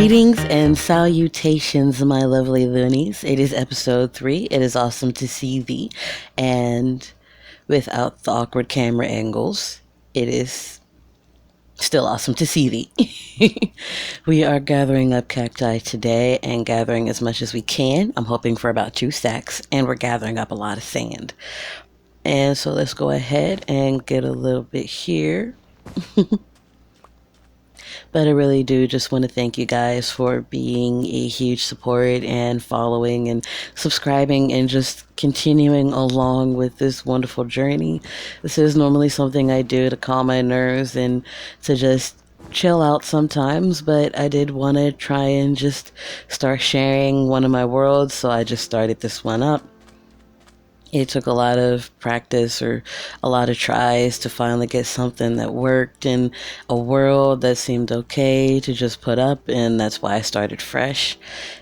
Greetings and salutations, my lovely loonies. It is episode 3. It is awesome to see thee. And without the awkward camera angles, it is still awesome to see thee. We are gathering up cacti today and gathering as much as we can. I'm hoping for about 2 stacks, and we're gathering up a lot of sand. And so let's go ahead and get a little bit here. But I really do just want to thank you guys for being a huge support and following and subscribing and just continuing along with this wonderful journey. This is normally something I do to calm my nerves and to just chill out sometimes, but I did want to try and just start sharing one of my worlds, so I just started this one up. It took a lot of practice or a lot of tries to finally get something that worked in a world that seemed okay to just put up, and that's why I started fresh.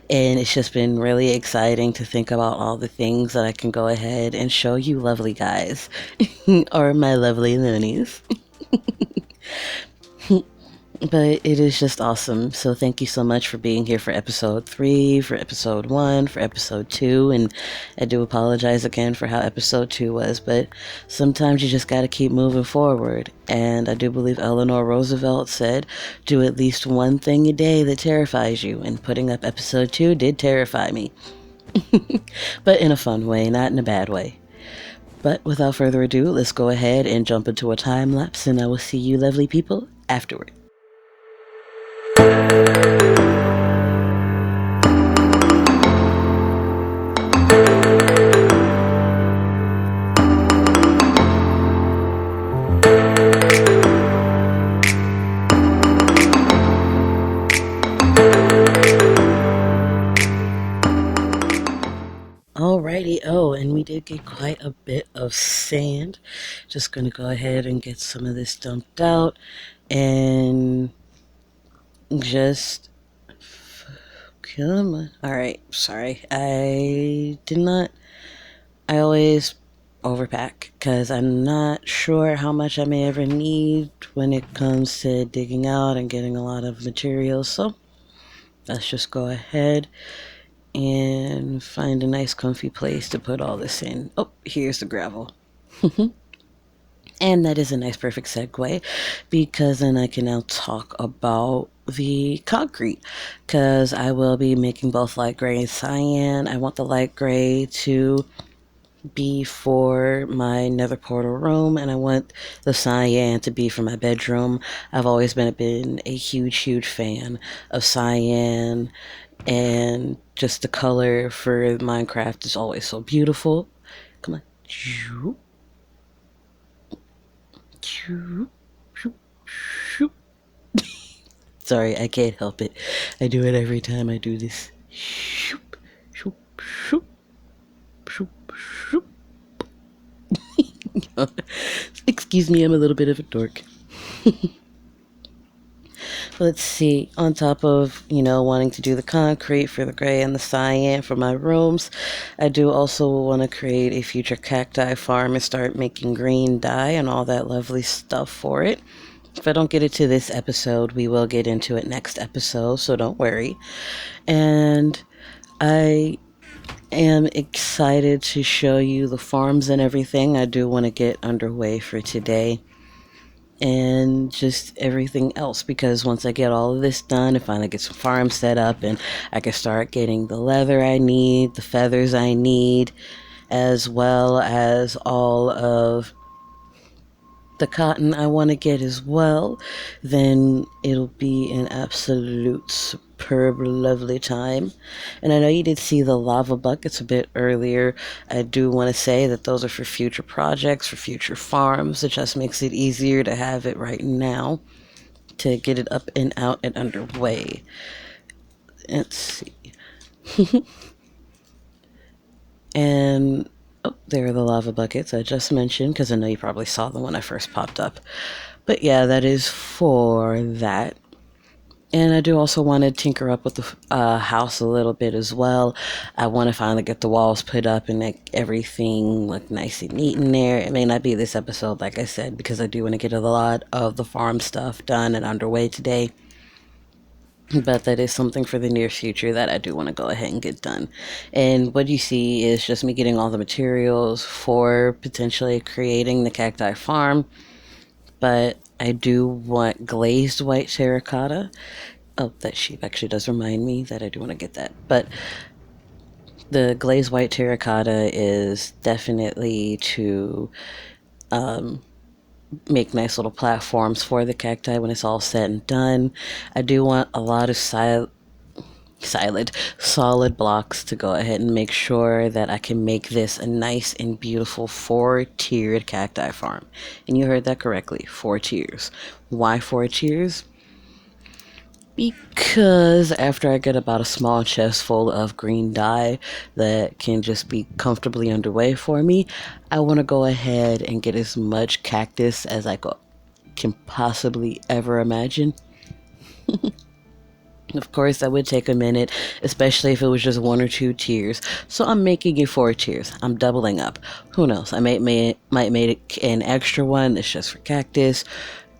And it's just been really exciting to think about all the things that I can go ahead and show you lovely guys or my lovely loonies. But it is just awesome. So thank you so much for being here for episode 3, for episode 1, for episode 2. And I do apologize again for how episode 2 was, but sometimes you just got to keep moving forward. And I do believe Eleanor Roosevelt said, do at least one thing a day that terrifies you. And putting up episode 2 did terrify me. But in a fun way, not in a bad way. But without further ado, let's go ahead and jump into a time lapse, and I will see you lovely people afterward. Alrighty, and we did get quite a bit of sand. Just gonna go ahead and get some of this dumped out and just come on. Alright, sorry. I always overpack because I'm not sure how much I may ever need when it comes to digging out and getting a lot of materials. So let's just go ahead and find a nice comfy place to put all this in. Oh, here's the gravel. And that is a nice perfect segue, because then I can now talk about the concrete, because I will be making both light gray and cyan. I want the light gray to be for my nether portal room, and I want the cyan to be for my bedroom. I've always been a huge fan of cyan, and just the color for Minecraft is always so beautiful. Come on. Sorry, I can't help it. I do it every time I do this. Excuse me, I'm a little bit of a dork. Let's see, on top of, wanting to do the concrete for the gray and the cyan for my rooms, I do also want to create a future cacti farm and start making green dye and all that lovely stuff for it. If I don't get it to this episode, we will get into it next episode, so don't worry. And I am excited to show you the farms and everything. I do want to get underway for today and just everything else, because once I get all of this done and finally get some farms set up, and I can start getting the leather I need, the feathers I need, as well as all of the cotton I want to get as well, then it'll be an absolute superb lovely time. And I know you did see the lava buckets a bit earlier. I do want to say that those are for future projects, for future farms. It just makes it easier to have it right now to get it up and out and underway. Let's see. And oh, there are the lava buckets I just mentioned, because I know you probably saw them when I first popped up. But yeah, that is for that. And I do also want to tinker up with the house a little bit as well. I want to finally get the walls put up and make everything look nice and neat in there. It may not be this episode, like I said, because I do want to get a lot of the farm stuff done and underway today. but that is something for the near future that I do want to go ahead and get done. And what you see is just me getting all the materials for potentially creating the cacti farm, but I do want glazed white terracotta. Oh, that sheep actually does remind me that I do want to get that. But the glazed white terracotta is definitely to make nice little platforms for the cacti when it's all said and done. I do want a lot of solid blocks to go ahead and make sure that I can make this a nice and beautiful 4-tiered cacti farm. And you heard that correctly, 4 tiers. Why 4 tiers? Because after I get about a small chest full of green dye that can just be comfortably underway for me, I want to go ahead and get as much cactus as I can possibly ever imagine. Of course, that would take a minute, especially if it was just 1 or 2 tiers. So I'm making it 4 tiers. I'm doubling up. Who knows? I might make an extra one that's just for cactus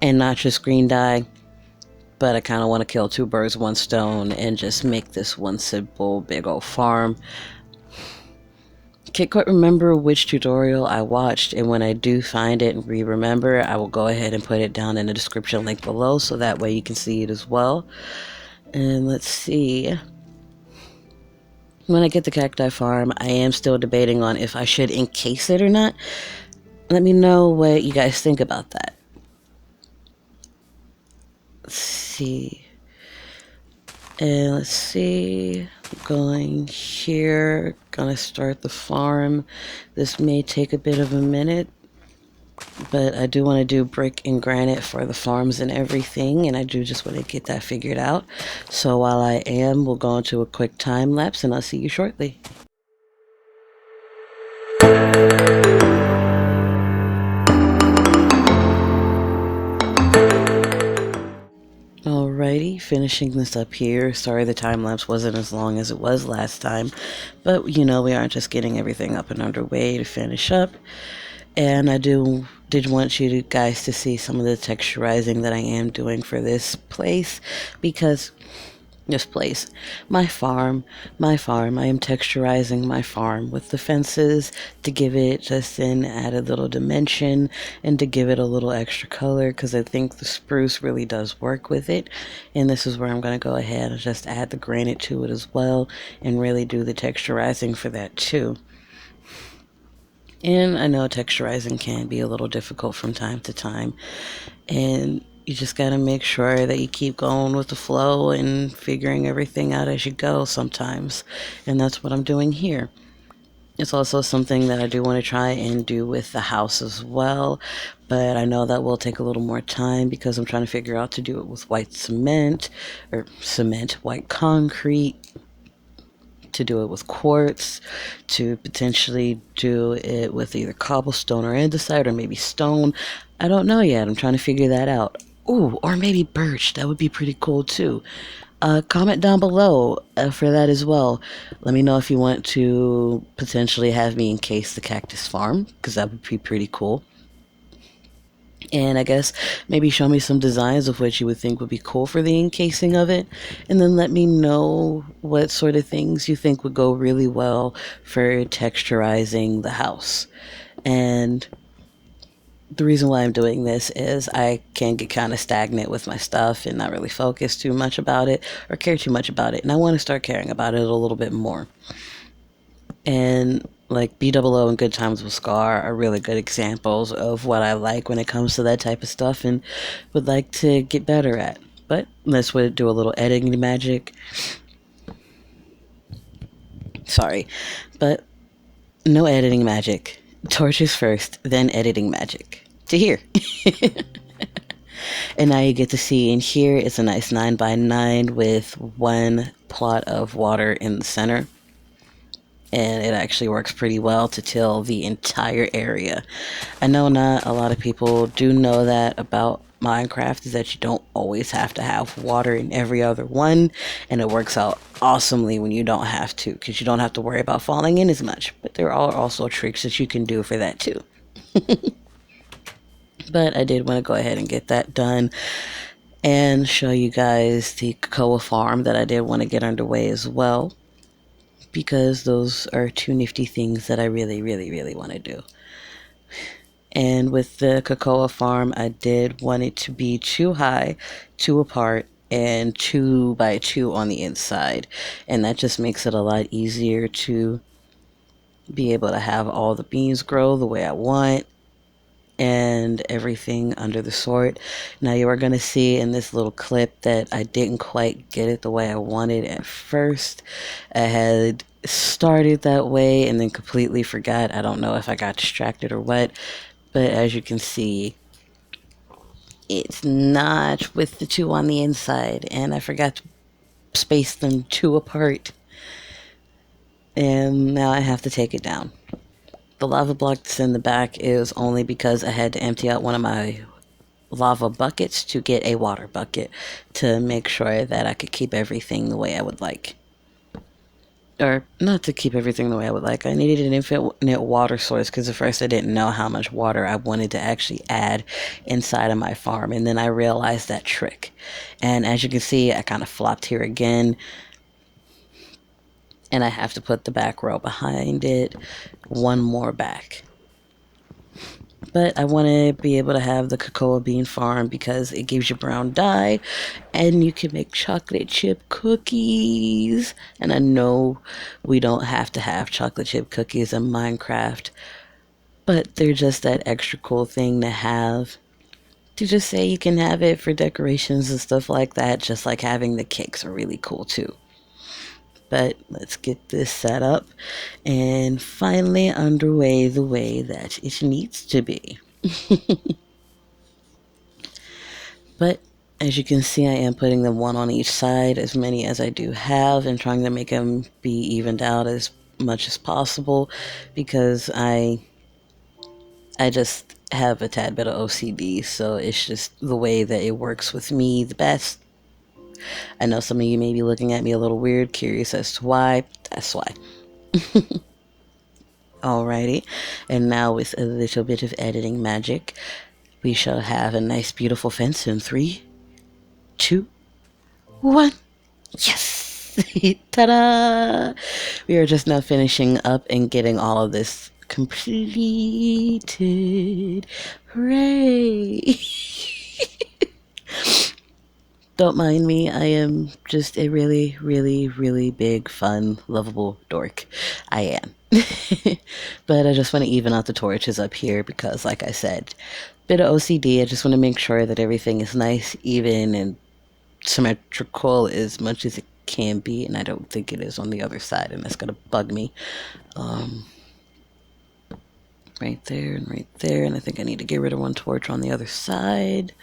and not just green dye. But I kind of want to kill 2 birds, 1 stone, and just make this one simple big old farm. Can't quite remember which tutorial I watched, and when I do find it and remember, I will go ahead and put it down in the description link below so that way you can see it as well. And let's see. When I get the cacti farm, I am still debating on if I should encase it or not. Let me know what you guys think about that. Let's see. And let's see. Going here. Gonna start the farm. This may take a bit of a minute, but I do want to do brick and granite for the farms and everything, and I do just want to get that figured out. So while I am, we'll go into a quick time lapse, and I'll see you shortly. Alrighty, finishing this up here. Sorry the time lapse wasn't as long as it was last time, but you know, we aren't just getting everything up and underway to finish up. And I did want you guys to see some of the texturizing that I am doing for this place, because my farm, I am texturizing my farm with the fences to give it just an added little dimension and to give it a little extra color, because I think the spruce really does work with it. And this is where I'm going to go ahead and just add the granite to it as well and really do the texturizing for that too. And I know texturizing can be a little difficult from time to time, and you just gotta make sure that you keep going with the flow and figuring everything out as you go sometimes. And that's what I'm doing here. It's also something that I do want to try and do with the house as well, but I know that will take a little more time because I'm trying to figure out to do it with white white concrete, to do it with quartz, to potentially do it with either cobblestone or andesite or maybe stone. I don't know yet. I'm trying to figure that out. Ooh, or maybe birch. That would be pretty cool too. Comment down below for that as well. Let me know if you want to potentially have me encase the cactus farm, because that would be pretty cool. And I guess maybe show me some designs of what you would think would be cool for the encasing of it. And then let me know what sort of things you think would go really well for texturizing the house. And the reason why I'm doing this is I can get kind of stagnant with my stuff and not really focus too much about it or care too much about it. And I want to start caring about it a little bit more. And like BOO and Good Times with Scar are really good examples of what I like when it comes to that type of stuff and would like to get better at. But let's do a little editing magic. Sorry, but no editing magic. Torches first, then editing magic. To here. And now you get to see in here, it's a nice 9x9 with 1 plot of water in the center. And it actually works pretty well to till the entire area. I know not a lot of people do know that about Minecraft, is that you don't always have to have water in every other one, and it works out awesomely when you don't have to, because you don't have to worry about falling in as much. But there are also tricks that you can do for that too. But I did want to go ahead and get that done. and show you guys the cocoa farm that I did want to get underway as well, because those are two nifty things that I really, really, really want to do. And with the cocoa farm, I did want it to be 2 high, 2 apart, and 2 by 2 on the inside. And that just makes it a lot easier to be able to have all the beans grow the way I want and everything under the sort. Now you are going to see in this little clip that I didn't quite get it the way I wanted at first. I had started that way and then completely forgot. I don't know if I got distracted or what, but as you can see, it's not with the 2 on the inside, and I forgot to space them 2 apart, and now I have to take it down. The lava block that's in the back is only because I had to empty out one of my lava buckets to get a water bucket to make sure that I could keep everything the way I would like. Or not to keep everything the way I would like. I needed an infinite water source because at first I didn't know how much water I wanted to actually add inside of my farm. And then I realized that trick. And as you can see, I kind of flopped here again. And I have to put the back row behind it, one more back. But I want to be able to have the cocoa bean farm because it gives you brown dye and you can make chocolate chip cookies. And I know we don't have to have chocolate chip cookies in Minecraft, but they're just that extra cool thing to have. To just say you can have it for decorations and stuff like that, just like having the cakes are really cool too. But let's get this set up and finally underway the way that it needs to be. But as you can see, I am putting them one on each side, as many as I do have, and trying to make them be evened out as much as possible, because I just have a tad bit of OCD, so it's just the way that it works with me the best. I know some of you may be looking at me a little weird, curious as to why. That's why. Alrighty, and now with a little bit of editing magic, we shall have a nice beautiful fence in 3, 2, 1. Yes! Ta-da! We are just now finishing up and getting all of this completed. Hooray! Don't mind me, I am just a really, really, really big, fun, lovable dork. I am. But I just want to even out the torches up here because, like I said, bit of OCD. I just want to make sure that everything is nice, even, and symmetrical as much as it can be, and I don't think it is on the other side, and that's going to bug me. Right there and right there, and I think I need to get rid of one torch on the other side.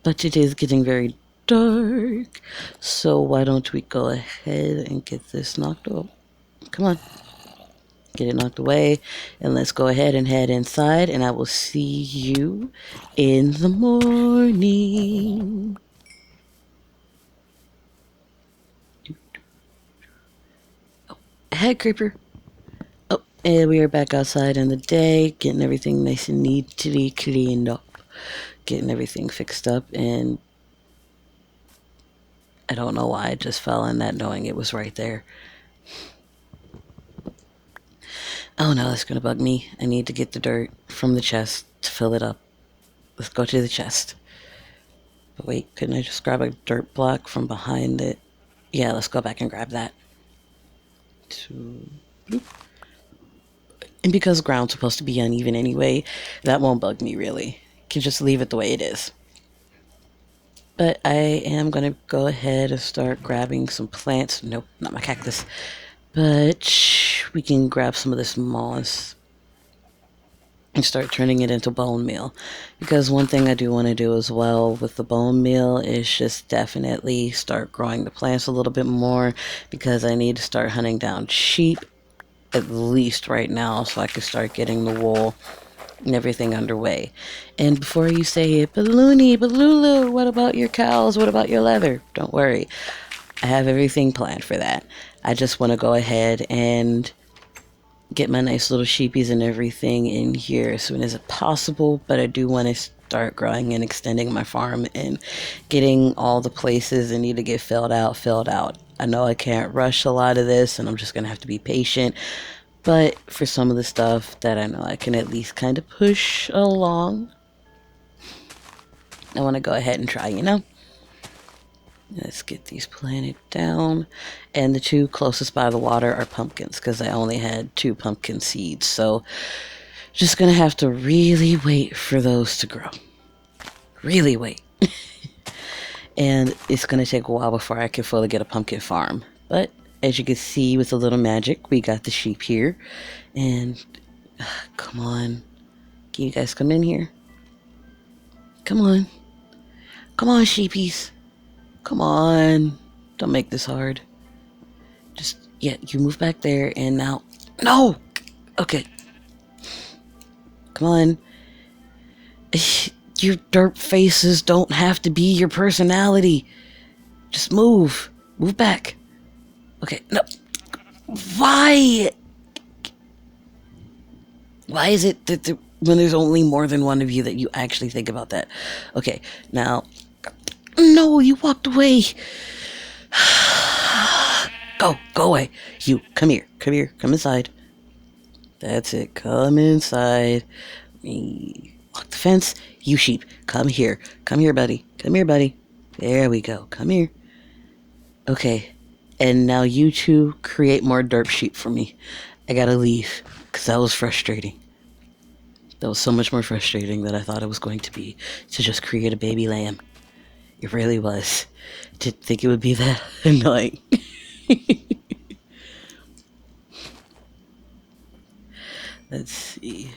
But it is getting very dark, so why don't we go ahead and get this knocked off? Come on, get it knocked away, and let's go ahead and head inside, and I will see you in the morning. Oh, head creeper. Oh, and we are back outside in the day, getting everything nice and neatly cleaned up, getting everything fixed up, and I don't know why I just fell in that knowing it was right there. Oh no, that's gonna bug me. I need to get the dirt from the chest to fill it up. Let's go to the chest. But wait, couldn't I just grab a dirt block from behind it? Yeah, let's go back and grab that. And because ground's supposed to be uneven anyway, that won't bug me really. Can just leave it the way it is. But I am going to go ahead and start grabbing some plants. Nope, not my cactus. But we can grab some of this moss and start turning it into bone meal. Because one thing I do want to do as well with the bone meal is just definitely start growing the plants a little bit more. Because I need to start hunting down sheep, at least right now, so I can start getting the wool and everything underway. And before you say it, but Luuney, but Lulu, what about your cows? What about your leather? Don't worry. I have everything planned for that. I just want to go ahead and get my nice little sheepies and everything in here as soon as possible, but I do want to start growing and extending my farm and getting all the places that need to get filled out. I know I can't rush a lot of this and I'm just going to have to be patient. But for some of the stuff that I know I can at least kind of push along, I want to go ahead and try, you know? Let's get these planted down. And the two closest by the water are pumpkins because I only had 2 pumpkin seeds. So just going to have to really wait for those to grow. Really wait. And it's going to take a while before I can fully get a pumpkin farm. But as you can see with a little magic, we got the sheep here. And come on. Can you guys come in here? Come on. Come on, sheepies. Come on. Don't make this hard. Just, yeah, you move back there and now. No! Okay. Come on. Your derp faces don't have to be your personality. Just move. Move back. Okay, no. Why? Why is it that when there's only more than one of you that you actually think about that? Okay, now. No, you walked away. Go away. You, come here, come inside. That's it, come inside. Walk the fence. You sheep, come here, buddy. There we go, come here. Okay, and now you two create more derp sheep for me. I gotta leave, because that was frustrating. That was so much more frustrating than I thought it was going to be, to just create a baby lamb. It really was. Didn't think it would be that annoying. Let's see.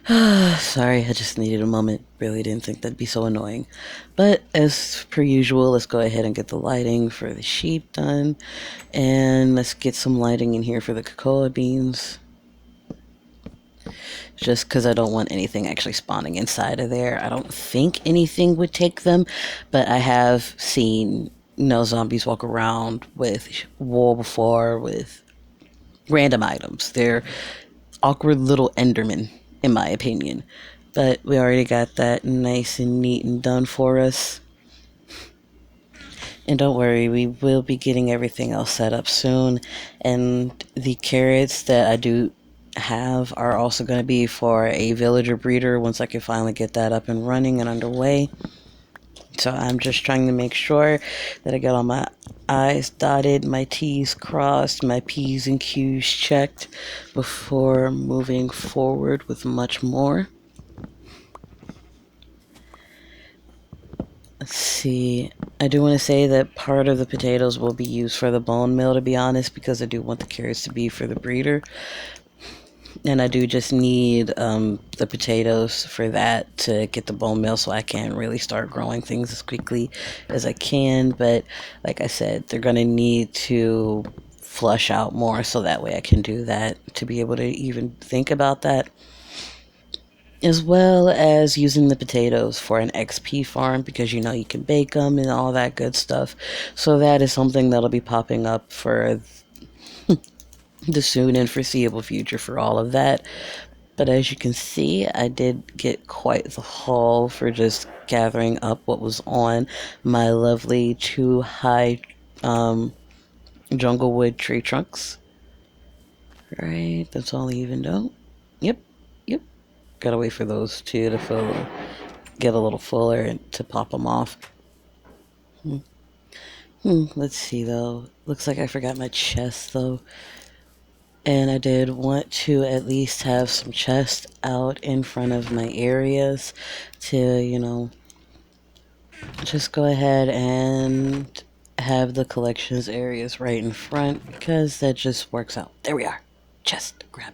Sorry, I just needed a moment. Really didn't think that'd be so annoying. But as per usual, let's go ahead and get the lighting for the sheep done. And let's get some lighting in here for the cocoa beans. Just because I don't want anything actually spawning inside of there. I don't think anything would take them, but I have seen zombies walk around with wool before with random items. They're awkward little Endermen, in my opinion. But we already got that nice and neat and done for us. And don't worry, we will be getting everything else set up soon. And the carrots that I do have are also going to be for a villager breeder once I can finally get that up and running and underway. So I'm just trying to make sure that I got all my I's dotted, my T's crossed, my P's and Q's checked before moving forward with much more. Let's see. I do want to say that part of the potatoes will be used for the bone meal, to be honest, because I do want the carrots to be for the breeder. And I do just need the potatoes for that to get the bone meal, so I can really start growing things as quickly as I can. But like I said, they're going to need to flush out more, so that way I can do that, to be able to even think about that. As well as using the potatoes for an XP farm, because you can bake them and all that good stuff. So that is something that'll be popping up for the soon and foreseeable future for all of that. But as you can see, I did get quite the haul for just gathering up what was on my lovely 2 high jungle wood tree trunks. Right, that's all even though. Yep. Gotta wait for those two to get a little fuller and to pop them off. Let's see though. Looks like I forgot my chest though. And I did want to at least have some chests out in front of my areas to, just go ahead and have the collections areas right in front, because that just works out. There we are. Chest, grab.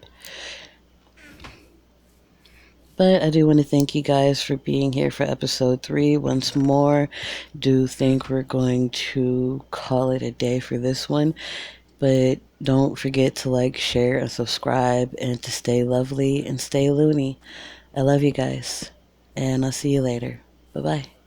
But I do want to thank you guys for being here for episode 3 once more. Do think we're going to call it a day for this one. But don't forget to like, share, and subscribe, and to stay lovely and stay loony. I love you guys, and I'll see you later. Bye-bye.